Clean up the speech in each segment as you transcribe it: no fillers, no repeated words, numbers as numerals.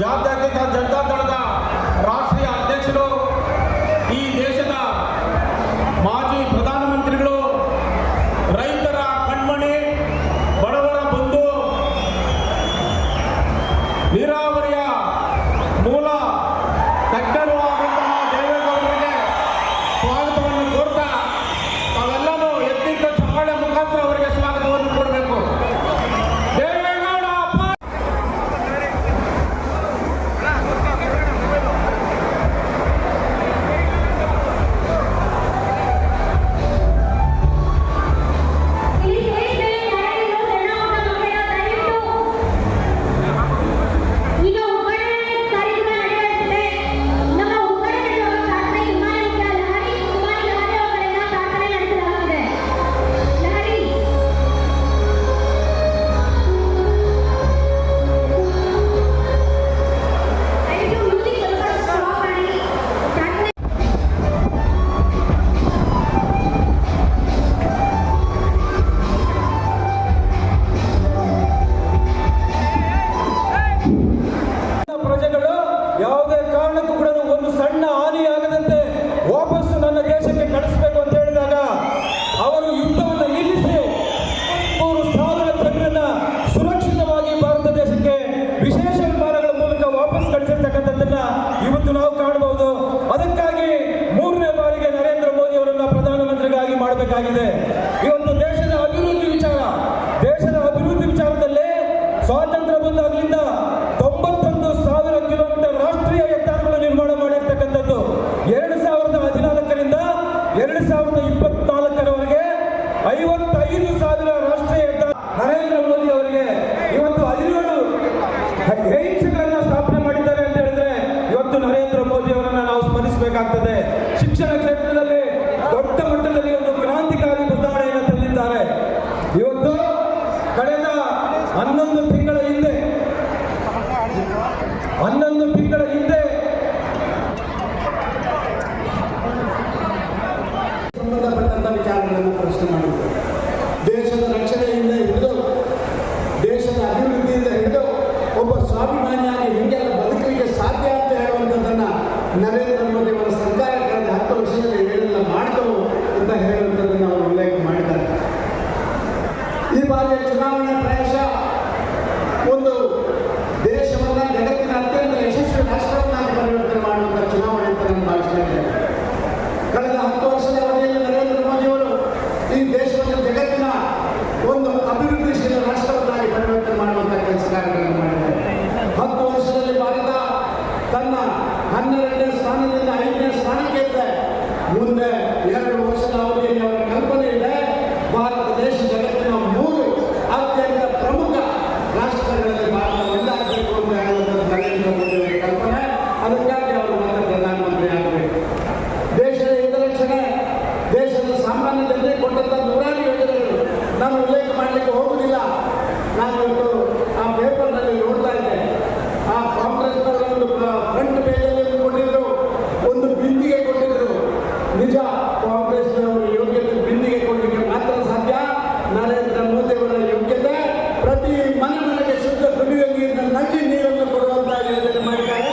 ಜಾತ್ಯತೀತ ಜನತಾ ದಳದ ರಾಷ್ಟ್ರೀಯ ಅಧ್ಯಕ್ಷರು, ಈ ದೇಶದ ಮಾಜಿ ಪ್ರಧಾನಮಂತ್ರಿಗಳು, ರೈತರ ಕಣ್ಮಣಿ, ಬಡವರ ಬಂಧು, ನೀರಾವರಿಯ ಮೂಲ ತಜ್ಞರು ಆದಂತಹ ದೇವೇಗೌಡರಿಗೆ ಸ್ವಾಗತವನ್ನು ಕೋರ್ತಾ ತಾವೆಲ್ಲರೂ ಎತ್ತಿದ್ದ ಚಪ್ಪಾಳೆ ಮುಖಾಂತರ ಅವರಿಗೆ ಸ್ವಾಗತವನ್ನು ಕೊಡಬೇಕು. ದೇವೇಗೌಡ ಅಪ್ಪ. ಪ್ರಜೆಗಳು ಯಾವುದೇ ಕಾರಣಕ್ಕೂ ಕೂಡ ಒಂದು ಸಣ್ಣ ಹಾನಿಯಾಗದಂತೆ ವಾಪಸ್ಸು ನನ್ನ ದೇಶಕ್ಕೆ ಕಳಿಸಬೇಕು ಅಂತ ಹೇಳಿದಾಗ ಅವರು ಯುದ್ಧವನ್ನು ನಿಲ್ಲಿಸಿ 3,000 ಜನರನ್ನ ಸುರಕ್ಷಿತವಾಗಿ ಭಾರತ ದೇಶಕ್ಕೆ ವಿಶೇಷ ವಿಮಾನಗಳ ಮೂಲಕ ವಾಪಸ್ ಕಳಿಸಿರ್ತಕ್ಕಂಥದ್ದನ್ನ ಇವತ್ತು ನಾವು ಕಾಣಬಹುದು. ಅದಕ್ಕಾಗಿ 3ನೇ ಬಾರಿಗೆ ನರೇಂದ್ರ ಮೋದಿ ಅವರನ್ನ ಪ್ರಧಾನಮಂತ್ರಿಗಾಗಿ ಮಾಡಬೇಕಾಗಿದೆ. ಇವತ್ತು ದೇಶದ ಅಭಿವೃದ್ಧಿ ವಿಚಾರದಲ್ಲಿ ಸ್ವಾತಂತ್ರ್ಯ ಬಂದಾಗಲಿಂದ 91,000 ಕಿಲೋಮೀಟರ್ ರಾಷ್ಟ್ರೀಯ ಹೆದ್ದಾರಿಗಳು ನಿರ್ಮಾಣ ಮಾಡಿರ್ತಕ್ಕಂಥದ್ದು. 2014ರಿಂದ 2024ರವರೆಗೆ 55,000 ರಾಷ್ಟ್ರೀಯ ಹೆದ್ದಾರಿ. ನರೇಂದ್ರ ಮೋದಿ ಅವರಿಗೆ ಇವತ್ತು 17 ಏಮ್ಸ್ಗಳನ್ನ ಸ್ಥಾಪನೆ ಮಾಡಿದ್ದಾರೆ ಅಂತ ಹೇಳಿದ್ರೆ ಇವತ್ತು ನರೇಂದ್ರ ಮೋದಿ ಅವರನ್ನ ನಾವು ಸ್ಮರಿಸಬೇಕಾಗ್ತದೆ. ಶಿಕ್ಷಣ ಕ್ಷೇತ್ರದಲ್ಲಿ ದೊಡ್ಡ ಮಟ್ಟದಲ್ಲಿ ಒಂದು ಕ್ರಾಂತಿಕಾರಿ ಬದಲಾವಣೆಯನ್ನು ತಂದಿದ್ದಾರೆ. ಇವತ್ತು ಕಳೆದ 11 ತಿಂಗಳ ಹಿಂದೆ ಸಂಬಂಧಪಟ್ಟಂತ ವಿಚಾರಗಳನ್ನು ಪ್ರಶ್ನೆ ಮಾಡಿದ್ರು. ದೇಶದ ರಕ್ಷಣೆಯಿಂದ ಹಿಡಿದು ದೇಶದ ಅಭಿವೃದ್ಧಿಯಿಂದ ಹಿಡಿದು ಒಬ್ಬ ಸ್ವಾಭಿಮಾನಿಯಾಗಿ ಹಿಂಗೆಲ್ಲ ಬದುಕಲಿಕ್ಕೆ ಸಾಧ್ಯ ಅಂತ ಹೇಳುವಂಥದ್ದನ್ನು ನರೇಂದ್ರ ಮೋದಿ ಅವರ ಸರ್ಕಾರ ಕಳೆದ 10 ವರ್ಷದಲ್ಲಿ ಏನೆಲ್ಲ ಮಾಡಿದವು ಅಂತ ಹೇಳುವಂಥದ್ದನ್ನು ಅವರು ಉಲ್ಲೇಖ ಮಾಡಿದ್ದಾರೆ. ಈ ಬಾರಿಯ ಚುನಾವಣೆ ಪ್ರಾಯಶಃ ಒಂದು ದೇಶವನ್ನು ಜಗತ್ತಿನ ಅತ್ಯಂತ ಯಶಸ್ವಿ ರಾಷ್ಟ್ರವನ್ನಾಗಿ ಪರಿವರ್ತನೆ ಮಾಡುವಂಥ ಚುನಾವಣೆ ಅಂತ ನಾನು ಭಾವಿಸ್ತಾ ಇದ್ದೇನೆ. ಕಳೆದ 10 ವರ್ಷದ ಅವಧಿಯಲ್ಲಿ ನರೇಂದ್ರ ಮೋದಿ ಅವರು ಈ ದೇಶವನ್ನು ಜಗತ್ತಿನ ಒಂದು ಅಭಿವೃದ್ಧಿಶೀಲ ರಾಷ್ಟ್ರವನ್ನಾಗಿ ಪರಿವರ್ತನೆ ಮಾಡುವಂಥ ಕೆಲಸ ಕಾರ್ಯಗಳನ್ನು ಮಾಡಿದ್ದಾರೆ. 10 ವರ್ಷದಲ್ಲಿ ಭಾರತ ತನ್ನ 12ನೇ ಸ್ಥಾನದಿಂದ 5ನೇ ಸ್ಥಾನಕ್ಕೆ ಇದೆ. ಮುಂದೆ 2 ವರ್ಷದ ಅವಧಿಯಲ್ಲಿ ಅವರ ಕಲ್ಪನೆ ಇದೆ, ಭಾರತ ದೇಶ ಜಗತ್ತಿನ 3 ಅತ್ಯಂತ ಪ್ರಮುಖ ರಾಷ್ಟ್ರಗಳಲ್ಲಿ ಭಾರತ ಒಂದಾಗಬೇಕು ಅಂತ ಹೇಳುವಂಥದ್ದು ನರೇಂದ್ರ ಮೋದಿ ಅವರ ಕಲ್ಪನೆ. ಅದಕ್ಕಾಗಿ ಅವರು ಮತ್ತೆ ಪ್ರಧಾನಮಂತ್ರಿ ಆಗಬೇಕು. ದೇಶದ ಹಿತರಕ್ಷಣೆ, ದೇಶದ ಸಾಮಾನ್ಯ ಜನರಿಗೆ ಕೊಟ್ಟಂಥ ನೂರಾರು ಯೋಜನೆಗಳು ನಾನು ಉಲ್ಲೇಖ ಮಾಡಲಿಕ್ಕೆ ಹೋಗುವುದಿಲ್ಲ. ನಾನು ಇವತ್ತು ಆ ಪೇಪರ್ನಲ್ಲಿ ನೋಡ್ತಾ ಇದ್ದೆ. ಆ ಕಾಂಗ್ರೆಸ್ನವರ ಒಂದು ಫ್ರಂಟ್ ಪೇಜಲ್ಲಿ ಕೊಟ್ಟಿದ್ರು, ಒಂದು ಬಿಂದಿಗೆ ಕೊಟ್ಟಿದ್ರು. ನಿಜ, ಕಾಂಗ್ರೆಸ್ನವರು ಯೋಗ್ಯತೆ ಬಿಂದಿಗೆ ಕೊಡಲಿಕ್ಕೆ ಮಾತ್ರ ಸಾಧ್ಯ. ನರೇಂದ್ರ ಮೋದಿ ಅವರ ಯೋಗ್ಯತೆ ಪ್ರತಿ ಮನೆಗೆ ಶುದ್ಧ ಕುಡಿಯುವ ನೀರಿನ ನಲ್ಲಿ ನೀರನ್ನು ಕೊಡುವಂತ ಯೋಜನೆ ಮಾಡಿದ್ದಾರೆ.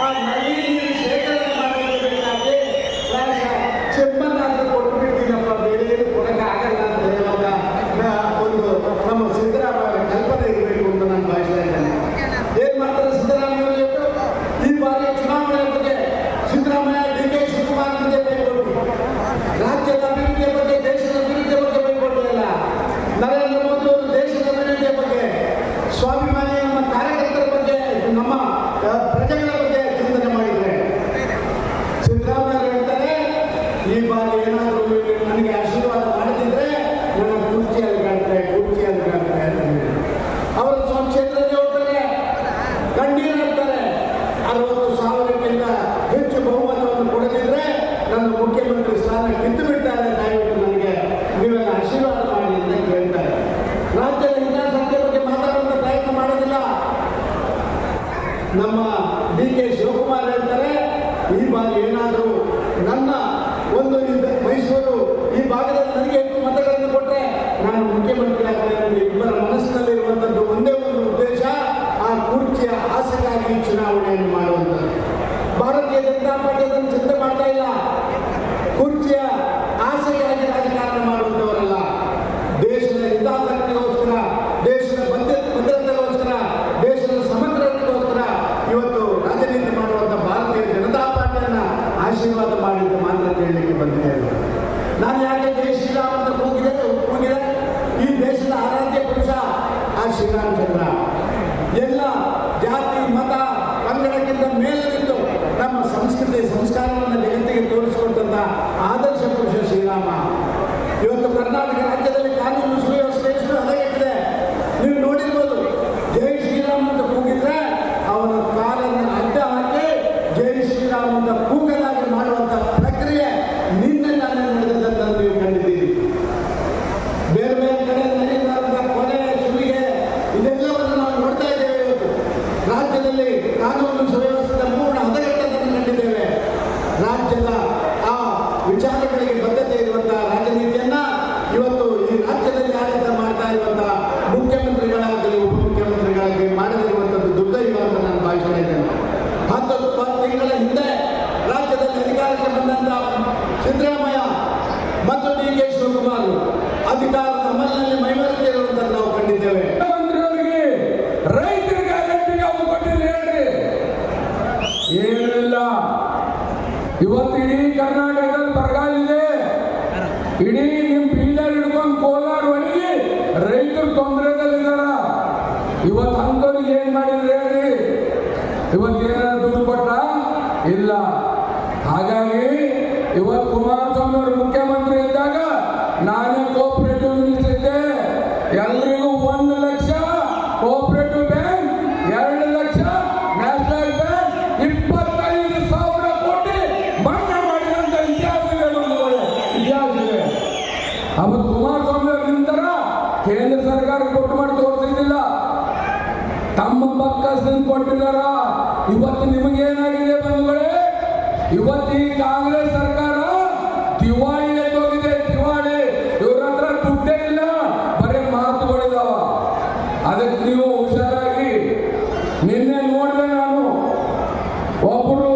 ಆ ನಲ್ಲಿ ನೀರು ಶೇಖರಣೆ ಮಾಡಬೇಕಾಗಿ ಚೆಮ್ಮನ್ನಾದ್ರೂ ಕೊಟ್ಟು ಬಿಡ್ತೀನಪ್ಪ, ಬೇರೆ ಏನು ಕೊಡಕ್ಕೆ ಆಗಲ್ಲ ಅಂತ ಹೇಳುವಾಗ ಒಂದು ನಮ್ಮ ಸಿದ್ದರಾಮಯ್ಯ ಕಲ್ಪನೆ ಇರಬೇಕು ಅಂತ ನಾನು ಭಾವಿಸ್ತಾ ಇದ್ದೇನೆ. ಏನ್ ಮಾಡ್ತಾರೆ ಸಿದ್ದರಾಮಯ್ಯ ಇವತ್ತು? ಈ ಬಾರಿ ಚುನಾವಣೆ ಬಗ್ಗೆ ಸಿದ್ದರಾಮಯ್ಯ DK ಶಿವಕುಮಾರ್ ಬಗ್ಗೆ ಬೈಕೊಟ್ಟು, ರಾಜ್ಯದ ಅಭಿವೃದ್ಧಿಯ ಬಗ್ಗೆ, ದೇಶದ ಅಭಿವೃದ್ಧಿಯ ಬಗ್ಗೆ ಬೈಕೊಟ್ಟಿಲ್ಲ. ನರೇಂದ್ರ ಮೋದಿ ಅವರು ದೇಶದ ಅಭಿವೃದ್ಧಿಯ ಬಗ್ಗೆ, ಸ್ವಾಭಿಮಾನಿ ನಮ್ಮ ಕಾರ್ಯಕರ್ತರ ಬಗ್ಗೆ, ನಮ್ಮ ಪ್ರಜೆಗಳ ಬಗ್ಗೆ ಚಿಂತನೆ ಮಾಡಿದ್ದಾರೆ. ಸಿದ್ದರಾಮಯ್ಯ ಹೇಳ್ತಾರೆ, ಈ ಬಾರಿ ಏನಾದರೂ ನನಗೆ ಆಶೀರ್ವಾದ ಮಾಡದಿದ್ರೆ ನನ್ನ ಕುರ್ಚಿಯಲ್ಲಿ ಕಾಣ್ತಾರೆ ಅವರ ಕ್ಷೇತ್ರದಲ್ಲಿ ಹೋಗ್ತಾರೆ, ಕಂಡೀರಾಗ್ತಾರೆ. 60,000ಕ್ಕಿಂತ ಹೆಚ್ಚು ಬಹುಮತವನ್ನು ಕೊಡದಿದ್ರೆ ನನ್ನ ಮುಖ್ಯಮಂತ್ರಿ ಸ್ಥಾನ ಕಿತ್ತು ಬಿಡ್ತಾರೆ, ದಯವಿಟ್ಟು ನನಗೆ ನೀವೆಲ್ಲ ಆಶೀರ್ವಾದ ಮಾಡಿ ಅಂತ ಕೇಳ್ತಾರೆ. ರಾಜ್ಯದ ಹಿತಾಸಕ್ತಿಯ ಬಗ್ಗೆ ಮಾತಾಡುವಂಥ ಪ್ರಯತ್ನ ಮಾಡೋದಿಲ್ಲ. ನಮ್ಮ DK ಶಿವಕುಮಾರ್ ಹೇಳ್ತಾರೆ, ಈ ಬಾರಿ ಏನಾದರೂ ನನ್ನ ಒಂದು ಮೈಸೂರು ಈ ಭಾಗದಲ್ಲಿ ನನಗೆ 8 ಮತಗಳನ್ನು ಕೊಟ್ಟರೆ ನಾನು ಮುಖ್ಯಮಂತ್ರಿ ಆಗ್ತೇನೆ. ಇಬ್ಬರ ಮನಸ್ಸಿನಲ್ಲಿರುವಂಥದ್ದು ಒಂದೇ ಒಂದು ಉದ್ದೇಶ, ಆ ಕುರ್ಚಿಯ ಆಸೆಗಾಗಿ ಚುನಾವಣೆ ಮತ ಪಂಗಡಕ್ಕಿಂತ ಮೇಲೆ ನಿಂತು ನಮ್ಮ ಸಂಸ್ಕೃತಿ ಸಂಸ್ಕಾರವನ್ನು ಜಗತ್ತಿಗೆ ತೋರಿಸಿಕೊಟ್ಟಂಥ ಆದರ್ಶ ಪುರುಷ ಶ್ರೀರಾಮ. ಇವತ್ತು ಕರ್ನಾಟಕ ರಾಜ್ಯದಲ್ಲಿ ಕಾನೂನು ಸುವ್ಯವಸ್ಥೆ ಎಷ್ಟು ಹದಗೆಟ್ಟಿದೆ ನೀವು ನೋಡಿರ್ಬೋದು. ಜೈ ಶ್ರೀರಾಮ್ ಅಂತ ಕೂಗಿದ್ರೆ ಅವನ ಕಾಲನ್ನು ಅಡ್ಡ ಹಾಕಿ ಜೈ ಶ್ರೀರಾಮ್ ಅಂತ ಕೂಗಲಾಗಿ ಮಾಡುವಂಥ ಪ್ರಕ್ರಿಯೆ ನಿನ್ನೆ ನಾನು ನಡೆದದ್ದನ್ನು ನೀವು ಕಂಡಿದ್ದೀರಿ. ಬೇರೆ ಬೇರೆ ಕಡೆ ನಡೆಯುವಂಥ ಕೊನೆ ಸುಲಿಗೆ ಇದೆಲ್ಲವನ್ನು ನಾವು ನೋಡ್ತಾ ಇದ್ದೇವೆ. ಇವತ್ತು ರಾಜ್ಯದಲ್ಲಿ ಕಾನೂನು ಸುವ್ಯವಸ್ಥೆ ಪೂರ್ಣ ಹದಗೆಟ್ಟದನ್ನು ಕಂಡಿದ್ದೇವೆ. ರಾಜ್ಯದ ಆ ವಿಚಾರಗಳಿಗೆ ಬದ್ಧತೆ ಇರುವಂತಹ ರಾಜನೀತಿಯನ್ನ ಇವತ್ತು ಈ ರಾಜ್ಯದಲ್ಲಿ ಆಡಳಿತ ಮಾಡ್ತಾ ಇರುವಂತಹ ಮುಖ್ಯಮಂತ್ರಿಗಳಾಗಲಿ ಉಪಮುಖ್ಯಮಂತ್ರಿಗಳಾಗಲಿ ಮಾಡದಿರುವಂಥದ್ದು ದುರ್ದೈವ ಅಂತ ನಾನು ಭಾವಿಸ್ತಾ ಇದ್ದೇನೆ. 10 ತಿಂಗಳ ಹಿಂದೆ ರಾಜ್ಯದಲ್ಲಿ ಅಧಿಕಾರಕ್ಕೆ ಬಂದಂತ ಸಿದ್ದರಾಮಯ್ಯ ಮತ್ತು DK ಶಿವಕುಮಾರ್ ಅಧಿಕಾರದ ಅಮಲಿನಲ್ಲಿ ಮೈಮರೆತಿರುವಂಥದ್ದು ನಾವು ಕಂಡಿದ್ದೇವೆ. ಮುಖ್ಯಮಂತ್ರಿಯವರಿಗೆ ರೈತರ ಗ್ಯಾರಂಟಿಗೆ ಅವರು ಕೊಟ್ಟಿಲ್ಲ ಹೇಳ್ರಿ, ಏನಿಲ್ಲ. ಇವತ್ತು ಇಡೀ ಕರ್ನಾಟಕದಲ್ಲಿ ಬರಗಾಲ ಇದೆ. ಇಡೀ ನಿಮ್ ಬೀದರ್ ಹಿಡ್ಕೊಂಡು ಕೋಲಾರವರೆಗೆ ರೈತರು ತೊಂದರೆದಲ್ಲಿದ್ದಾರ. ಇವತ್ತು ಅಂಥವ್ರಿಗೆ ಏನ್ ಮಾಡಿದ್ರೆ ಹೇಳ್ರಿ, ಇವತ್ತು ಏನಾದ್ರು ದುಡ್ಡು ಕೊಟ್ಟ ಇಲ್ಲ. ಹಾಗಾಗಿ ಇವತ್ತು ಕುಮಾರಸ್ವಾಮಿ ಅವರು ಮುಖ್ಯಮಂತ್ರಿ ಇದ್ದಾಗ ನಾನೇ ಕೋಆಪರೇಟಿವ್ ಮಿನಿಸ್ಟರ್ ಇದ್ದೆ. ಎಲ್ರಿಗೂ 1 lakh cooperative bank, 2 lakh national bank, 25,000 ಕೋಟಿ ಮನ್ನಾ ಮಾಡಿದಂತ ಇತಿಹಾಸವಿದೆ. ಅವತ್ತು ಕುಮಾರಸ್ವಾಮಿ ಅವರು ನಿಂತರ ಕೇಂದ್ರ ಸರ್ಕಾರ ಕೊಟ್ಟು ಮಾಡಿ ತೋರಿಸಿದ್ದಿಲ್ಲ, ತಮ್ಮ ಪಕ್ಕದಿಂದ ಕೊಟ್ಟಿದ್ದಾರ. ಇವತ್ತು ನಿಮಗೇನಾಗಿದೆ ಬಂಧುಗಳೇ, ಇವತ್ತು ಈ ಕಾಂಗ್ರೆಸ್ ಸರ್ಕಾರ ದಿವಾಳಿ ಎದ್ದೋಗಿದೆ. ದಿವಾಳಿ, ಇವ್ರ ಹತ್ರ ದುಡ್ಡೇ ಇಲ್ಲ, ಬರೀ ಮಾತುಗಳಿದಾವ. ಅದಕ್ಕೆ ನೀವು ಹುಷಾರಾಗಿ. ನಿನ್ನೆ ನೋಡಿದೆ ನಾನು, ಒಬ್ಬರು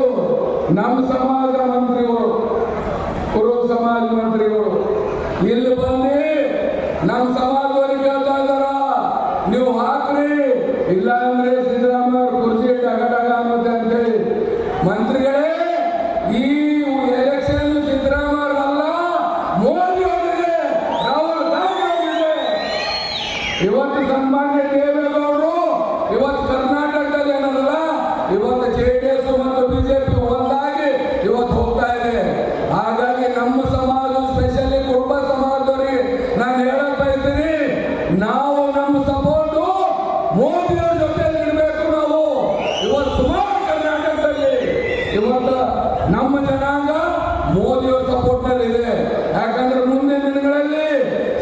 ನಮ್ಮ ಸಮಾಜದ ಮಂತ್ರಿಗಳು, ಕುರು ಸಮಾಜ ಮಂತ್ರಿಗಳು ಇಲ್ಲಿ ಬಂದು ನಮ್ಮ ಸಮಾಜದವರಿಗೆ ಹೇಳ್ತಾ ಇದ್ದಾರ, ನೀವು ಹಾಕ್ರಿ, ಇಲ್ಲ ಅಂದ್ರೆ ಸಿದ್ದರಾಮಯ್ಯ ಅವ್ರ ಕುರ್ಚಿ ಡಗಡಗ ಅನ್ನುತ್ತೆ ಅಂತೇಳಿ. ಮಂತ್ರಿಗಳೇ, ಈ ಎಲೆಕ್ಷನ್ ಸಿದ್ದರಾಮಯ್ಯ ಅಲ್ಲ, ಮೋದಿ ಅವರಿಗೆ, ರಾಹುಲ್ ಗಾಂಧಿ ಅವರಿಗೆ. ಇವತ್ತು ಸನ್ಮಾನ್ಯ ದೇವೇಗೌಡರು ಇವತ್ತು ಕರ್ನಾಟಕದಲ್ಲಿ ಏನಲ್ಲ, ಇವತ್ತು JDS ಮತ್ತು BJP ಒಂದಾಗಿ ಇವತ್ತು ಹೋಗ್ತಾ ಇದೆ. ಹಾಗಾಗಿ ನಮ್ಮ ಸಮಾಜ, ಸ್ಪೆಷಲಿ ಕುರುಬ ಸಮಾಜದವರಿಗೆ ನಾನು ಹೇಳಕ್ ಬಯಸ್ತೀನಿ, ನಾವು ನಮ್ಮ ಸಪೋರ್ಟು ಮೋದಿಯವರ ಜೊತೆ ಇರಬೇಕು. ನಾವು ಇವತ್ತು ಸುಮಾರು ಕರ್ನಾಟಕದಲ್ಲಿ ಇವತ್ತು ನಮ್ಮ ಜನಾಂಗ ಮೋದಿಯವರ ಸಪೋರ್ಟ್ನಲ್ಲಿ ಇದೆ. ಯಾಕಂದ್ರೆ ಮುಂದಿನ ದಿನಗಳಲ್ಲಿ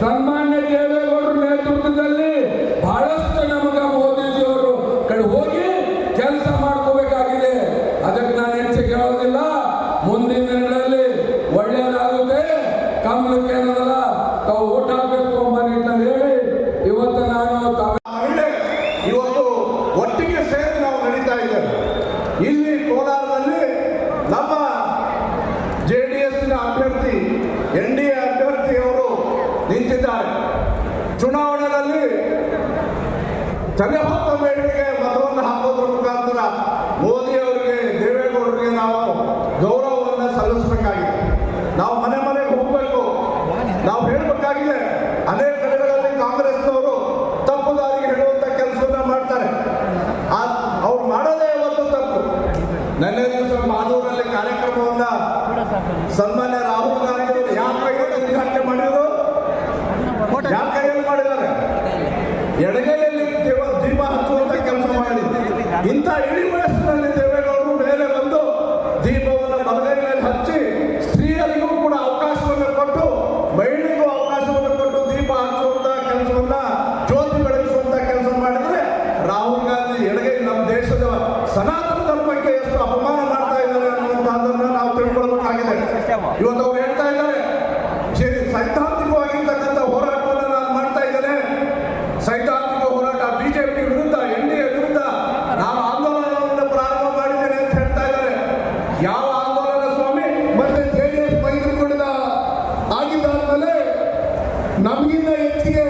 ಸನ್ಮಾನ್ಯ ದೇವೇಗೌಡರ ನೇತೃತ್ವದಲ್ಲಿ ಬಹಳಷ್ಟು ನಮಗೆ ಮೋದಿಜಿಯವರು ಕಡೆ ಹೋಗಿ ಕೆಲಸ ಮಾಡ್ಕೋಬೇಕಾಗಿದೆ. ಅದಕ್ಕೆ ನಾನು ಹೆಚ್ಚಿಗೆ ಹೇಳೋದಿಲ್ಲ. ಮುಂದಿನ ದಿನಗಳಲ್ಲಿ ಒಳ್ಳೆಯದಾಗುತ್ತೆ. ಕಮಲಕ್ಕೆ ಏನದಲ್ಲ, ತಾವು ಓಟ್ ಹಾಕಬೇಕು ಅಂತ ಹೇಳಿ ಇವತ್ತು ನಾನು ಮಹಿಳೆ ಇವತ್ತು ಒಟ್ಟಿಗೆ ಸೇರಿ ನಾವು ನಡೀತಾ ಇದ್ದೇವೆ. ಇಲ್ಲಿ ಕೋಲಾರದಲ್ಲಿ ನಮ್ಮ JDSನ ಅಭ್ಯರ್ಥಿ NDA ಅಭ್ಯರ್ಥಿಯವರು ನಿಂತಿದ್ದಾರೆ. ಚುನಾವಣೆಯಲ್ಲಿ ತಲೆಹೊತ್ತ ಮೇರೆಗೆ ಮತವನ್ನು ಹಾಕೋದ್ರ ಮುಖಾಂತರ ಮೋದಿ ಅವರಿಗೆ, ದೇವೇಗೌಡರಿಗೆ ನಾವು ಗೌರವವನ್ನು ಸಲ್ಲಿಸಬೇಕಾಗಿದೆ. ನಾವು ಮನೆ ಮನೆಗೆ ಹೋಗಬೇಕು, ನಾವು ಹೇಳಬೇಕಾಗಿದೆ. ಅನೇಕ ಕಡೆಗಳಲ್ಲಿ ಕಾಂಗ್ರೆಸ್ನವರು ತಪ್ಪು ದಾರಿಗೆ ಹೇಳುವಂತ ಕೆಲಸವನ್ನ ಮಾಡ್ತಾರೆ. ಅವ್ರು ಮಾಡೋದೇ ಇವತ್ತು ತಪ್ಪು. ನೆನ್ನೆ ದಿವಸ ಮಾದೂರಲ್ಲಿ ಕಾರ್ಯಕ್ರಮವನ್ನ ಸನ್ಮಾನ್ಯ ರಾಹುಲ್ ಗಾಂಧಿ ಅವರು ಯಾವ ಕೈಯಲ್ಲಿ ಉದ್ಘಾಟನೆ ಮಾಡಿದ್ರು, ಯಾವ ಕೈಯಲ್ಲಿ ಮಾಡಿದ್ದಾರೆ, ಎಡಗೈಯಲ್ಲಿ ದೀಪ ಹಚ್ಚುವಂತ ಕೆಲಸ ಮಾಡಿದ್ರು. ಇಂಥ ಇಡೀ ವಯಸ್ಸಿನಲ್ಲಿ ದೇವೇಗೌಡರು ಮೇಲೆ ಬಂದು ದೀಪವನ್ನು ಬಲಗೈಯಲ್ಲಿ ಹಚ್ಚಿ ಸ್ತ್ರೀಯರಿಗೂ ಕೂಡ ಅವಕಾಶವನ್ನು ಕೊಟ್ಟು, ಮಹಿಳೆಗೂ ಅವಕಾಶವನ್ನು ಕೊಟ್ಟು ದೀಪ ಹಚ್ಚುವಂತ ಕೆಲಸವನ್ನ, ಜ್ಯೋತಿ ಬೆಳಗಿಸುವಂತ ಕೆಲಸ ಮಾಡಿದ್ರೆ, ರಾಹುಲ್ ಗಾಂಧಿ ಎಡಗೈ ನಮ್ಮ ದೇಶದ ಸನಾತನ ಧರ್ಮಕ್ಕೆ ಎಷ್ಟು ಅಪಮಾನ ಮಾಡ್ತಾ ಇದ್ದಾರೆ ಅನ್ನುವಂತಹದನ್ನ ನಾವು ತಿಳ್ಕೊಳ್ಬೇಕಾಗಿದೆ. ಇವತ್ತು ಅವ್ರು ಹೇಳ್ತಾ ಇದ್ದಾರೆ, ಸೈದ್ಧಾಂತಿಕವಾಗಿರ್ತಕ್ಕಂಥ ಹೋರಾಟವನ್ನು ನಾನು ಮಾಡ್ತಾ ಇದ್ದೇನೆ. ಸೈದ್ಧಾಂತಿಕ ಹೋರಾಟ BJP ವಿರುದ್ಧ, NDA ವಿರುದ್ಧ ನಾನು ಆಂದೋಲನವನ್ನು ಪ್ರಾರಂಭ ಮಾಡಿದ್ದೇನೆ ಅಂತ ಹೇಳ್ತಾ ಇದ್ದಾರೆ. ಯಾವ ಆಂದೋಲನ ಸ್ವಾಮಿ? ಮತ್ತೆ JDS ಮೈತ್ರಿಕೂಟದ ಆಗಿದ್ದಾದ್ಮೇಲೆ ನಮಗಿಂತ ಹೆಚ್ಚಿಗೆ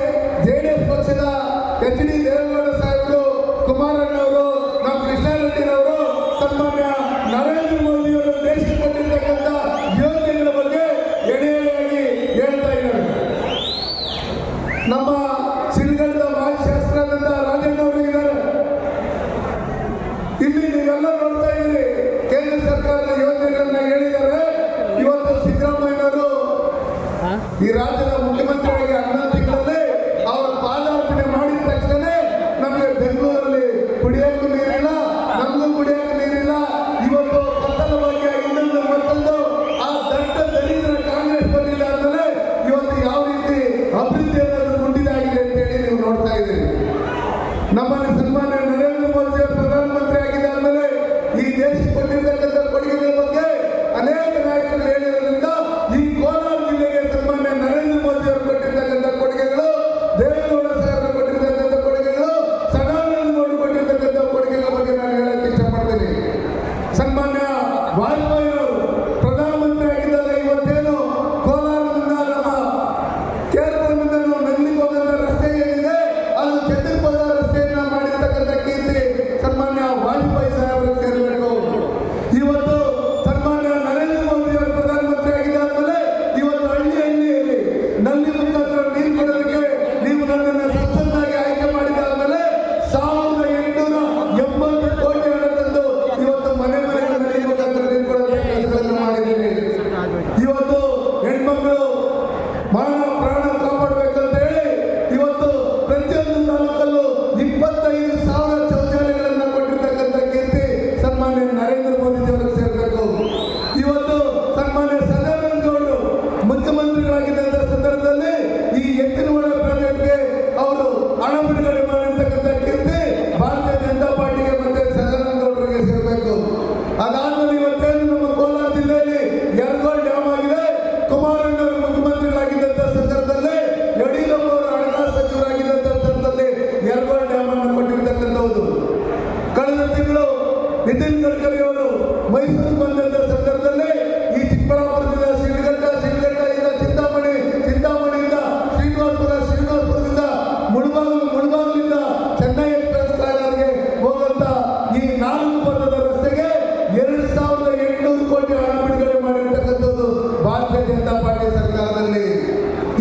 JDS ಪಕ್ಷದ HD ದೇವೇಗೌಡ ಸಾಹೇಬರು, ಕುಮಾರಣ್ಣವರು, ನಮ್ಮ ಕೃಷ್ಣಾರೆಡ್ಡಿರವರು, ಸನ್ಮಾನ್ಯ ನರೇಂದ್ರ ಮೋದಿಯವರು ದೇಶಕ್ಕೆ ಕೊಟ್ಟಿರ್ತಕ್ಕಂಥ ಯೋಜನೆಗಳ ಬಗ್ಗೆ ಎಳೆಯಾಗಿ ಹೇಳ್ತಾ ಇದ್ದಾರೆ. ನಮ್ಮ ಸಿರಿಗಂಧ ಮಾಜಿ ಶಾಸಕರಾದಂಥ ರಾಜಣ್ಣ ಅವರು ಇದ್ದಾರೆ. ಇಲ್ಲಿ ಇಲ್ಲಿ ನೀವೆಲ್ಲ ನೋಡ್ತಾ ಇದ್ದೀರಿ, ಕೇಂದ್ರ ಸರ್ಕಾರದ ಯೋಜನೆಗಳನ್ನ ಹೇಳಿದ್ದಾರೆ. ಇವತ್ತು ಸಿದ್ದರಾಮಯ್ಯನವರು ಈ ರಾಜ್ಯದ ಮುಖ್ಯಮಂತ್ರಿಯಾಗಿ 11 ತಿಂಗಳಲ್ಲಿ ಅವರ ಪಾದಾರ್ಪಣೆ ಮಾಡಿದ ತಕ್ಷಣ ನಮಗೆ ಬೆಂಗಳೂರಲ್ಲಿ ಕುಡಿಯಕ್ಕೂ ನೀರಿಲ್ಲ, ನಮಗೂ ಕುಡಿಯಕ್ಕೂ ನೀರಿಲ್ಲ. ಇವತ್ತು ಕತ್ತಲ ಬಗ್ಗೆ ಇನ್ನೊಂದು ಮತ್ತೊಂದು ಆ ದಟ್ಟ ದರಿದ್ರ ಕಾಂಗ್ರೆಸ್ ಬಂದಿಲ್ಲ ಅಂದಮೇಲೆ ಇವತ್ತು ಯಾವ ರೀತಿ ಅಭಿವೃದ್ಧಿ ಅನ್ನೋದು ಕುಂಠಿತಾಗಿದೆ ಅಂತೇಳಿ ನೀವು ನೋಡ್ತಾ ಇದ್ದೀರಿ. ನಮ್ಮಲ್ಲಿ ಸನ್ಮಾನ್ಯ ನರೇಂದ್ರ ಮೋದಿ ಪ್ರಧಾನಮಂತ್ರಿ ಆಗಿದೆ ಅಂದಮೇಲೆ ಈ ದೇಶಕ್ಕೆ ಕೊಟ್ಟಿರ್ತಕ್ಕಂಥ ಕೊಡುಗೆಗಳ ಬಗ್ಗೆ ಅನೇಕ ನಾಯಕರು ಹೇಳಿರೋದ್ರಿಂದ ಈ ಕೋಲಾರ ಜಿಲ್ಲೆಗೆ ಸನ್ಮಾನ್ಯ ನರೇಂದ್ರ ಮೋದಿ ಅವರು ಕೊಟ್ಟಿರ್ತಕ್ಕಂಥ ಕೊಡುಗೆಗಳು, ದೇವೇಗೌಡ ಸಾಹೇಬರು ಕೊಟ್ಟಿರ್ತಕ್ಕಂಥ ಕೊಡುಗೆಗಳು, ಸದಾನಂದ ಗೌಡರು ಕೊಟ್ಟಿರ್ತಕ್ಕಂಥ ಕೊಡುಗೆಗಳ ಬಗ್ಗೆ ನಾನು ಹೇಳಕ್ಕೆ ಇಷ್ಟಪಡ್ತೀನಿ. ಸನ್ಮಾನ್ಯ ವಾಜಪೇಯಿ ಅವರು ಪ್ರಧಾನಮಂತ್ರಿ ಆಗಿದ್ದಾಗ ಇವತ್ತೇನು ಕೋಲಾರದಿಂದ ನಮ್ಮ ಕೇರಳದಿಂದ ನಾವು ನಂಗ್ಲಿಕ್ಕೆ ಹೋದಂಥ ರಸ್ತೆ ಏನಿದೆ ಅದು ಚಂದ್ರಪದ ರಸ್ತೆಯನ್ನ ಮಾಡಿರ್ತಕ್ಕಂಥ ಕೀರ್ತಿ ಸನ್ಮಾನ್ಯ ವಾಜಪೇಯಿ ಸಾಹೇಬರು ಸೇರಬೇಕು. ಇವತ್ತು ಸನ್ಮಾನ್ಯ ನರೇಂದ್ರ ಮೋದಿ ಅವರು ಪ್ರಧಾನಮಂತ್ರಿ ಆಗಿದ್ದಾದ್ಮೇಲೆ ಇವತ್ತು ಹಳ್ಳಿಯಲ್ಲಿ ನಲ್ಲಿ ಮುಖಾಂತರ ನೀರು ಕೊಡೋದಕ್ಕೆ ನೀವು ನನ್ನನ್ನು ಸಂಸದನಾಗಿ ಆಯ್ಕೆ ಮಾಡಿದಾದ್ಮೇಲೆ 1880 ಕೋಟಿ ಹಣ ತಂದು ಇವತ್ತು ಮನೆ ಮನೆಗೆ ನಲ್ಲಿ ಮುಖಾಂತರ ನೀರು ಕೊಡೋದಕ್ಕೆ ಕೆಲಸಗಳನ್ನು ಮಾಡಿದ್ದೀನಿ. ಇವತ್ತು ಹೆಣ್ಮಕ್ಳು ಮಾನ ಪ್ರಾಣ ಕಾಪಾಡಬೇಕಂತ ಹೇಳಿ ಇವತ್ತು ಪ್ರತಿಯೊಂದು ತಾಲೂಕಲ್ಲೂ 25,000 ಶೌಚಾಲಯಗಳನ್ನ ಕೊಟ್ಟಿರ್ತಕ್ಕಂಥ ಕೀರ್ತಿ ಸನ್ಮಾನ್ಯ ನರೇಂದ್ರ ಮೋದಿ ಅವರಿಗೆ ಸೇರಬೇಕು. ಇವತ್ತು ಸನ್ಮಾನ್ಯ ಸದಾನಂದ ಗೌಡರು ಮುಖ್ಯಮಂತ್ರಿಗಳಾಗಿದ್ದಂಥ ಸಂದರ್ಭದಲ್ಲಿ ಈ ಎತ್ತಿನಹೊಳೆ ಪ್ರಾಜೆಕ್ಟ್ಗೆ ಅವರು ಹಣ ಬಿಡುಗಡೆ ಮಾಡಿರ್ತಕ್ಕಂಥ ಕೀರ್ತಿ ಭಾರತೀಯ ಜನತಾ ಪಾರ್ಟಿಗೆ ಮತ್ತೆ ಸದಾನಂದ ಗೌಡರಿಗೆ ಸೇರಬೇಕು. ಅದಾದ್ಮೇಲೆ ಇವತ್ತೇನು ನಮ್ಮ ಕೋಲಾರ ಜಿಲ್ಲೆಯಲ್ಲಿ ಯರಗೋಳ್ ಡ್ಯಾಮ್ ಆಗಿದೆ. ಕುಮಾರಣ್ಣವರು ಮುಖ್ಯಮಂತ್ರಿಗಳಾಗಿದ್ದಂಥ ಸಂದರ್ಭದಲ್ಲಿ ಯಡಿಯೂರಪ್ಪ ಅವರು ಹಣಕಾಸು ಸಚಿವರಾಗಿದ್ದಂಥ ಸಂದರ್ಭದಲ್ಲಿ ಯರಗೋಳ್ ಡ್ಯಾಮ್ ಅನ್ನು ಕೊಟ್ಟಿರ್ತಕ್ಕಂಥದ್ದು. ಕಳೆದ ತಿಂಗಳು ನಿತಿನ್ ಗಡ್ಕರಿ ಅವರು ಮೈಸೂರು ಬಂದಂಥ ಸಂದರ್ಭದಲ್ಲಿ ಈ ಚಿಕ್ಕಬಳ್ಳಾಪುರದಿಂದ ಶಿಡ್ಲಘಟ್ಟ ಚಿಂತಾಮಣಿ, ಚಿಂತಾಮಣಿಯಿಂದ ಶ್ರೀನಿವಾಸಪುರದಿಂದ ಮುಳಬಾಗಿಲಿಂದ ಚೆನ್ನೈ ಎಕ್ಸ್ಪ್ರೆಸ್ ಕಾರಿಡಾರ್ಗೆ ಹೋಗುವಂತ ಈ 4 ಪಥದ ರಸ್ತೆಗೆ 2,800 ಕೋಟಿ ಹಣ ಬಿಡುಗಡೆ ಮಾಡಿರ್ತಕ್ಕಂಥದ್ದು ಭಾರತೀಯ ಜನತಾ ಪಾರ್ಟಿ ಸರ್ಕಾರದಲ್ಲಿ.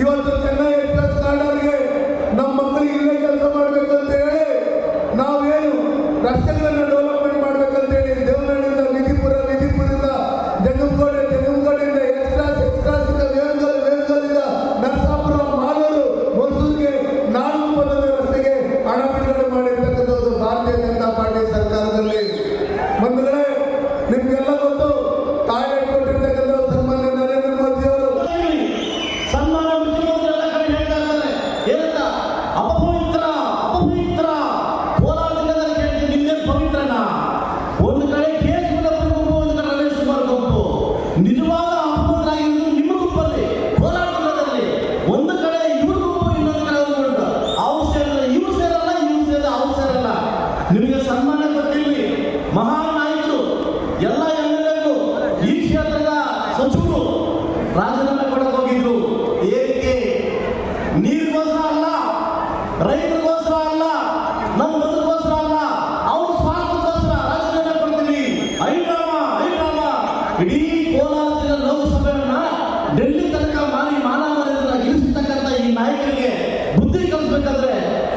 ಇವತ್ತು ಚೆನ್ನೈ ಎಕ್ಸ್ಪ್ರೆಸ್ ಕಾರಿಡಾರ್ಗೆ ನಮ್ಮ ಮಕ್ಕಳಿಗೆ ಇಲ್ಲೇ ಕೆಲಸ ಮಾಡಬೇಕು ಅಂತ ಹೇಳಿ ನಾವೇನು ರಸ್ತೆಗಳನ್ನು ಡೆವಲಪ್ಮೆಂಟ್ ಮಾಡಬೇಕಂತ ಹೇಳಿ ದೇವನಹಳ್ಳಿಯಿಂದ ವಿಜಯಪುರದಿಂದ ಜಂಗಮಕೋಟೆಯಿಂದ ಎಕ್ಸ್ಟ್ರಾಸಿಂದ ವೇಮಗಲ್ಲಿಂದ ನರಸಾಪುರ, ಮಾಲೂರು, ಮೈಸೂರಿಗೆ 4 ಪಥದ ರಸ್ತೆಗೆ ಹಣ ಬಿಡುಗಡೆ ಮಾಡಿರ್ತಕ್ಕಂಥದ್ದು ಭಾರತೀಯ ಜನತಾ ಪಾರ್ಟಿ ಸರ್ಕಾರದಲ್ಲಿ. ಬಂಧುಗಳೇ, ನಿಮ್ಗೆಲ್ಲ ಗೊತ್ತು, ಟಾಯ್ಲೆಟ್ ಕೊಟ್ಟಿರ್ತಕ್ಕಂಥ ಸನ್ಮಾನ್ಯ ನರೇಂದ್ರ ಮೋದಿ ಅವರು ಸನ್ಮಾನ ಮುಖ್ಯಮಂತ್ರಿ ಎಲ್ಲ ಕಡೆ ಹೇಳ್ತಾ ಇದ್ದಾರೆ. ಏನಂತ ಅಪವಿತ್ರ ಕೋಲಾರ ಜಿಲ್ಲೆಯಲ್ಲಿ ಕೇಳ್ತೀನಿ, ನಿಮ್ದೇನು ಪವಿತ್ರನ? ಒಂದು ಕಡೆ ಕೇಸ್ ಗುಂಪು, ಒಂದು ಕಡೆ ರಮೇಶ್ ಕುಮಾರ್ ಗುಂಪು. ನಿಜವಾದ ಅಪವಿತ್ರ ಆಗಿದ್ದು ನಿಮ್ಮ ಗುಂಪಲ್ಲಿ ಕೋಲಾರ ಜಿಲ್ಲೆಯಲ್ಲಿ. ಒಂದು ಕಡೆ ಇವ್ರ ಗುಂಪು, ಇನ್ನೊಂದು ಕಡೆ ಒಂದು ಅವ್ರು ಸೇರಲ್ಲ, ಇವ್ರು ಸೇರಲ್ಲ, ಅವ್ರು ಸೇರಲ್ಲ. ನಿಮಗೆ ಸನ್ಮಾನ ಗೊತ್ತಿರಲಿ, ಮಹಾನ್ ನಾಯಕರು ಎಲ್ಲ ಎಮ್ಮೆಲ್ಲೆಗಳು ಈ ಕ್ಷೇತ್ರದ ಸಚಿವರು ರಾಜೀನಾಮೆ ಕೊಡಕ್ಕೆ ಹೋಗಿದ್ರು. ಏನಕ್ಕೆ? ನೀರಿಗೋಸ್ಕರ ಅಲ್ಲ, ರೈತರಿಗೋಸ್ಕರ ಅಲ್ಲ, ನಮ್ಮ ಬದುಕೋಸ್ಕರ ಅಲ್ಲ, ಅವ್ರ ಸ್ವಾರ್ಥಕ್ಕೋಸ್ಕರ ರಾಜೀನಾಮೆ ಕೊಡ್ತೀವಿ. ಐಡ್ರಾಮ ಇಡೀ ಕೋಲಾರ ಜಿಲ್ಲೆ ಲೋಕಸಭೆಯನ್ನ ಡೆಲ್ಲಿ ತನಕ ಮಾನ ಮರ್ಯಾದೆಯನ್ನ ಗೆಲ್ಲಿಸಿರ್ತಕ್ಕಂಥ ಈ ನಾಯಕರಿಗೆ ಬುದ್ಧಿ ಕಲಿಸಬೇಕಾದ್ರೆ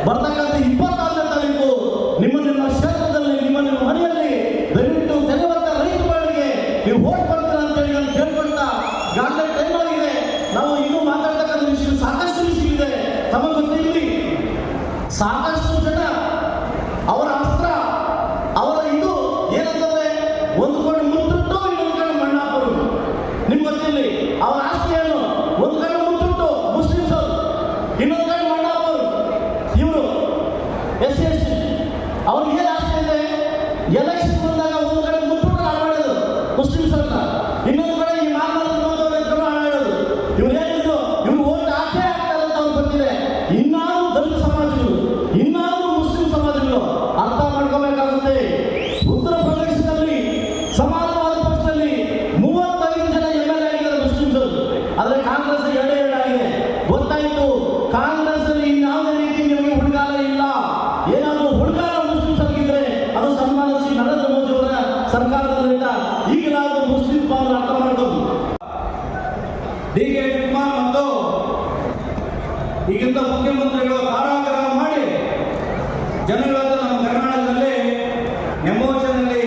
ಬರ್ತಕ್ಕಂಥ 26ನೇ ತಾರೀಕು ನಿಮ್ಮ ಕ್ಷೇತ್ರದಲ್ಲಿ, ನಿಮ್ಮ ಮನೆಯಲ್ಲಿ ದಯವಿಟ್ಟು ತೆರೆಯುವಂತ ರೈತ ಮಹಿಳೆಗೆ ನೀವು ವೋಟ್ ಮಾಡ್ತೀರಾ ಅಂತ ಹೇಳಿ ನಾನು ಕೇಳ್ಕೊಳ್ತಾ, ಈಗಾಗಲೇ ಟೈಮ್ ಆಗಿದೆ. ನಾವು ಇನ್ನೂ ಮಾತಾಡ್ತಕ್ಕಂಥ ವಿಷಯ ಸಾಕಷ್ಟು ವಿಷಯ ಇದೆ. ತಮಗೆ ಗೊತ್ತಿರಲಿ, ಸಾಕಷ್ಟು ಜನ ಅವರ ಅಸ್ತ್ರ, ಅವರ ಇದು ಏನಂತಂದ್ರೆ ಒಂದು ಕಡೆ ಮುತ್ತಿಟ್ಟು ಇನ್ನೊಂದು ಕಡೆ ಮಣ್ಣಾಪುರು. ನಿಮ್ಗೆ ಗೊತ್ತಿರಲಿ, ಅವರ ಆಸ್ತಿ ಏನು? ಒಂದು ಕಡೆ ಮುತ್ತಿಟ್ಟು ಮುಸ್ಲಿಮ್ಸ್ ಅವರು, ಇನ್ನೊಂದು ಕಡೆ ಮಣ್ಣಾಪುರು. ಇವರು SC ಅವ್ರಿಗೆ ಏನು ಆಸ್ತಿ ಇದೆ? ಎಲೆಕ್ಷನ್ ಬಂದಾಗ ಒಂದು ಕಡೆ ಮುತ್ತಿಟ್ಟು ಆಡೋದು ಮುಸ್ಲಿಮ್ಸ್ ಅವ್ರನ್ನ, ಇನ್ನೊಂದು ಕಡೆ ಈ ಆಡೋದು. ಇವ್ರು ಏನಿದ್ರು, ಇವ್ರು ಓಟ್ ಹಾಕೇ ಆಗ್ತಾರೆ ಅಂತ ಅವ್ರು ಗೊತ್ತಿದೆ. ಇನ್ನಾರು ದಲಿತ ಸಮಾಜಗಳು, ಇನ್ನಾರು ಮುಸ್ಲಿಂ ಸಮಾಜಗಳು ಅರ್ಥ ಮಾಡ್ಕೋಬೇಕಾಗುತ್ತೆ. ಉತ್ತರ ಪ್ರದೇಶದಲ್ಲಿ ಸಮಾಜವಾದ ಪಕ್ಷದಲ್ಲಿ 35 ಜನ MLA ಆಗಿದ್ದಾರೆ ಮುಸ್ಲಿಮ್ಸ್. ಆದರೆ ಕಾಂಗ್ರೆಸ್ 2 ಆಗಿದೆ. ಗೊತ್ತಾಯಿತು, ಕಾಂಗ್ರೆಸ್ ಅಲ್ಲಿ ಇನ್ಯಾವುದೇ ರೀತಿ ನಿಮಗೆ ಹುಡುಗಾಲ ಇಲ್ಲ. ಏನಾದರೂ ಹುಡುಗಾಲ ಮುಸ್ಲಿಮ್ಸ್ ಆಗಿದ್ರೆ ಅದು ಸನ್ಮಾನ ಶ್ರೀ ನರೇಂದ್ರ ಮೋದಿ ಅವರ ಸರ್ಕಾರದಿಂದ ಈಗಲಾದರೂ ಮುಸ್ಲಿಂ ಬಾಂಧವರು ಅರ್ಥ ಮಾಡ್ಕೊಂಡು DK ಶಿವಕುಮಾರ್ ಮತ್ತು ಈಗಿಂದ ಮುಖ್ಯಮಂತ್ರಿಗಳು ಕಾರಾಗ್ರಹ ಮಾಡಿ ಜನಗಳ ನಮ್ಮ ಕರ್ನಾಟಕದಲ್ಲಿ ಎಮೋಷನಲ್ಲಿ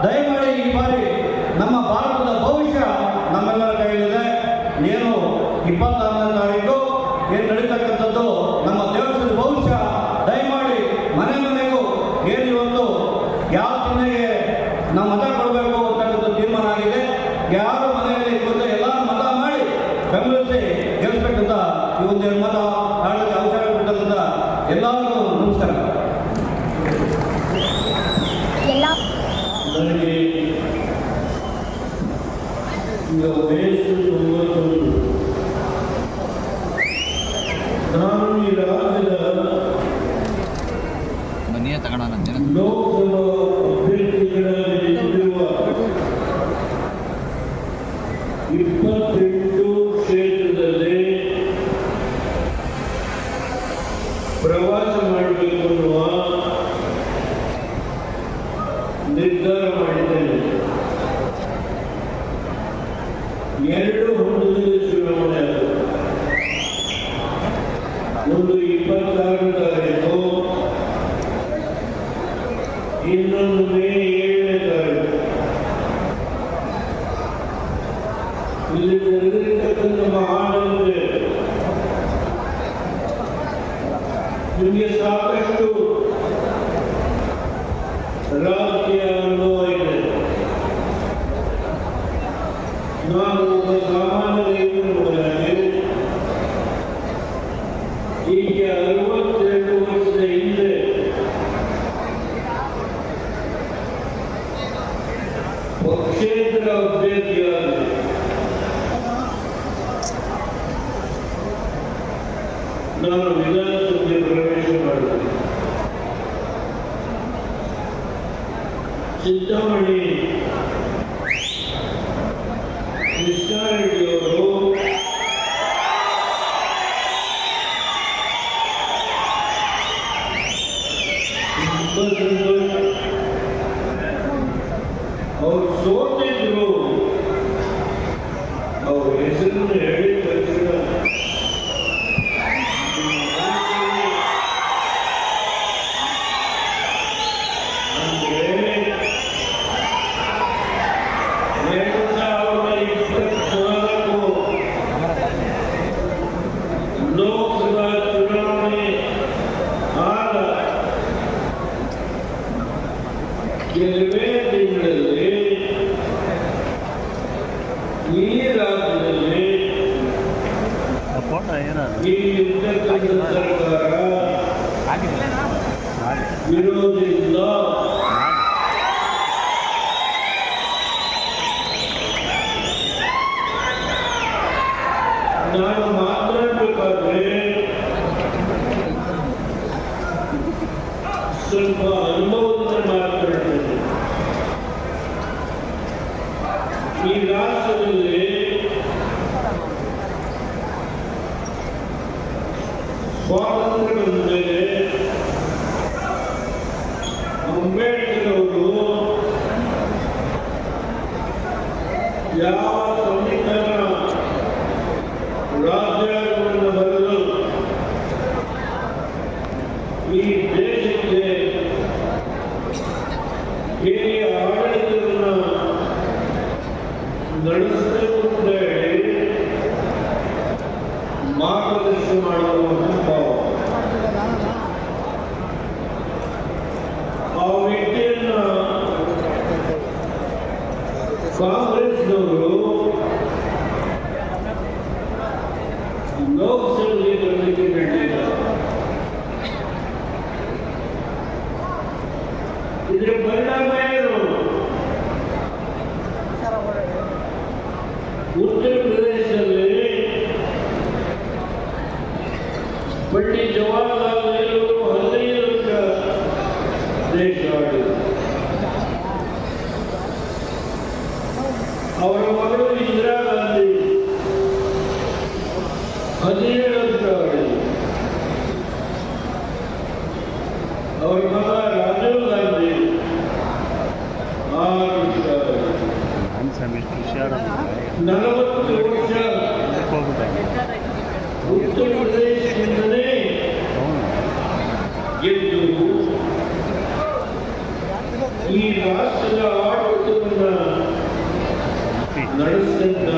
ದಯಮಾಡಿ ಈ ಬಾರಿ ನಮ್ಮ ಭಾರತದ ಭವಿಷ್ಯ ನಮ್ಮೆಲ್ಲರ ಕೈಯಲ್ಲಿದೆ. ಏನು 26ನೇ ತಾರೀಕು ಏನು ನಡೀತಕ್ಕಂಥದ್ದು ನಮ್ಮ ದೇಶದ ಭವಿಷ್ಯ. ದಯಮಾಡಿ ಮನೆ ಮನೆಗೂ ಏನು ಇವತ್ತು ಯಾವ ಚಿಹ್ನೆಗೆ ನಾವು ಮತ ಕೊಡಬೇಕು ಅಂತಕ್ಕಂಥ ತೀರ್ಮಾನ ಆಗಿದೆ. ಯಾರು ಮನೆಯಲ್ಲಿ ಇವತ್ತು ಎಲ್ಲ ಮತ ಮಾಡಿ ಬೆಂಬಲಿಸಿ ಗೆಲ್ಲಿಸ್ಬೇಕಂತ ಈ ಒಂದು ಮತ ಆಡಳಿತ ಅವಕಾಶ ಕೊಟ್ಟಂತ ಎಲ್ಲರಿಗೂ ನಮಸ್ಕಾರ. ನನಗೆ ಈಗ ವಯಸ್ಸು 91. ನಾನು ಈ ರಾಜ್ಯದ ಲೋಕಸಭಾ ಅಭ್ಯರ್ಥಿಗಳಲ್ಲಿ ನಿಂತಿರುವ 28 ಕ್ಷೇತ್ರದಲ್ಲಿ ಪ್ರವಾಸ ಮಾಡಬೇಕು ಅನ್ನುವ ನಿರ್ಧಾರ ಮಾಡಿದ್ದೇನೆ. 2 ಹಂತದಲ್ಲಿ ಚುನಾವಣೆ ಆಗಿದೆ. ಒಂದು 26ನೇ ತಾರೀಕು, ಇನ್ನೊಂದು ಮೇ 7ನೇ ತಾರೀಕು. ಇಲ್ಲಿ ನಡೆದಿರ್ತಕ್ಕಂಥ ಮಹಾನಗರ ನಿಮಗೆ ಸಾಕಷ್ಟು ರಾಜಕೀಯ ಅನುಭವ ಇದೆ. ನಾನು ಒಬ್ಬ ಸಾಮಾನ್ಯ ರೈತನಾಗಿ ಈಗ 62 ವರ್ಷದ ಹಿಂದೆ ಪಕ್ಷೇತರ ಅಭ್ಯರ್ಥಿಯಾದ ನಾನು ವಿಧಾನಸಭೆಗೆ ಪ್ರವೇಶ ಮಾಡಿದೆ. ಚಿಂತಾಮಣಿ ಕೃಷ್ಣಾರೆಡ್ಡಿಯವರು ಅವರು ಸೋತಿದ್ರು. ಅವ್ರ ಹೆಸರನ್ನು ಹೇಳಿ ತಕ್ಷಣ ಲೋಕಸಭಾ ಚುನಾವಣೆ ಆದ ಕೆಲವೇ ತಿಂಗಳಲ್ಲಿ ಈ ರಾಜ್ಯದಲ್ಲಿ ಇಲ್ಲಿರ್ತಕ್ಕಂಥ ಸರ್ಕಾರ ವಿರೋಧಿಸಿಲ್ಲ. ನಾನು ಮಾತಾಡಬೇಕಾದ್ರೆ ಸ್ವಲ್ಪ ಅನುಭವದಿಂದ ಮಾತನಾಡ್ತೇನೆ. ಈ ರಾಷ್ಟ್ರದಲ್ಲಿ ಸ್ವಾತಂತ್ರ್ಯ ಬಂದ ಮೇಲೆ ಅಂಬೇಡ್ಕರ್ ಅವರು ಯಾವ ಸಂವಿಧಾನ ರಾಜ್ಯಾಂಗವನ್ನು ಬರೆದು ಈ ದೇಶಕ್ಕೆ ಹೇಗೆ ಆಡಳಿತವನ್ನು ನಡೆಸಬೇಕು ಅಂತ ಹೇಳಿ ಮಾರ್ಗದರ್ಶನ ಮಾಡುವಂತಹ ಭಾವ. ಆ ವ್ಯಕ್ತಿಯನ್ನ ಕಾಂಗ್ರೆಸ್ನವರು ಲೋಕಸಭೆಗೆ ಬರಲಿಕ್ಕೆ ಬಿಟ್ಟಿಲ್ಲ. ಇದರ ಪರಿಣಾಮ ಏನು? ಉತ್ತರ ಪ್ರದೇಶದಲ್ಲಿ ಪಂಡಿತ್ ಜವಾಹರ್ಲಾಲ್ ನೆಹರು 15 ವರ್ಷ ದೇಶ ಆಳಿದರು. ಅವರ ಮಗಳು ಇಂದಿರಾ ಗಾಂಧಿ 17 ವರ್ಷ ಆಳಿದರು. ಅವರ ಮಗ ರಾಜೀವ್ ಗಾಂಧಿ 6 ವರ್ಷ ಆಳಿದರು. 40 ವರ್ಷ ಉತ್ತರ ಪ್ರದೇಶದಿಂದಲೇ ಗೆದ್ದು ಈ ರಾಷ್ಟ್ರದ ಆಡಳಿತ ನಡೆಸಿದಂತ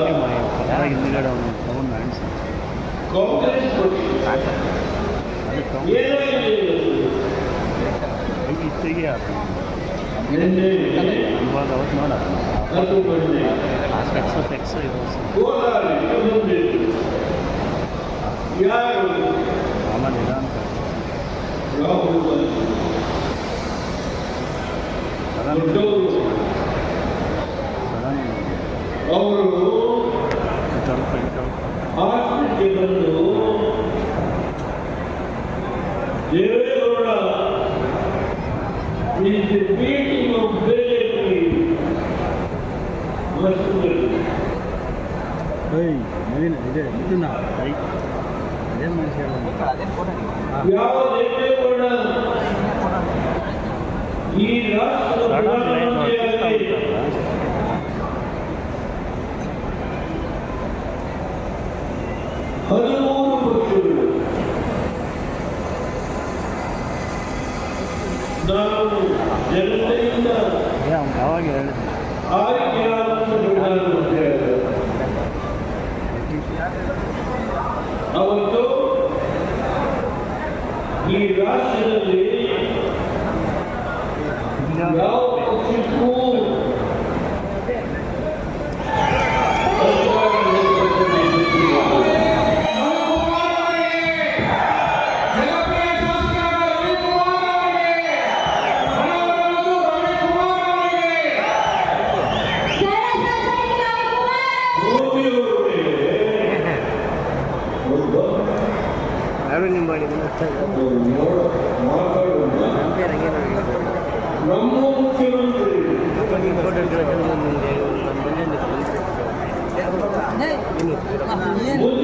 ಕಾಂಗ್ರೆಸ್ ಪಕ್ಷ ಏನಾಗಿದೆ ನಿನ್ನೆ ಅದು ಬಂದೆ ಕೋಲಾರಕ್ಕೆ ಬಂದಿತ್ತು. ಯಾರು ರಾಹುಲ್ ಗಾಂಧಿ ದೊಡ್ಡವರು. ಅವರು ಆಸ್ಪತ್ರೆಗೆ ಬಂದು Deve Gowda is the beating of military machinery. ಯಾವ ದೇವೇಗೌಡ ಈ ರಾಷ್ಟ್ರದ ಪ್ರಧಾನಮಂತ್ರಿಯಾಗಿ 13 ಪಕ್ಷಗಳು ನಾವು ಜನತೆಯಿಂದ ಆಯ್ಕೆಯಾದ ಪ್ರಧಾನಮಂತ್ರಿಯಾದರು. ಅವತ್ತು ಈ ರಾಷ್ಟ್ರದಲ್ಲಿ ಯಾವ ಪಕ್ಷಕ್ಕೂ ನಮ್ಮ ಮುಖ್ಯಮಂತ್ರಿ ಮುಂದೆ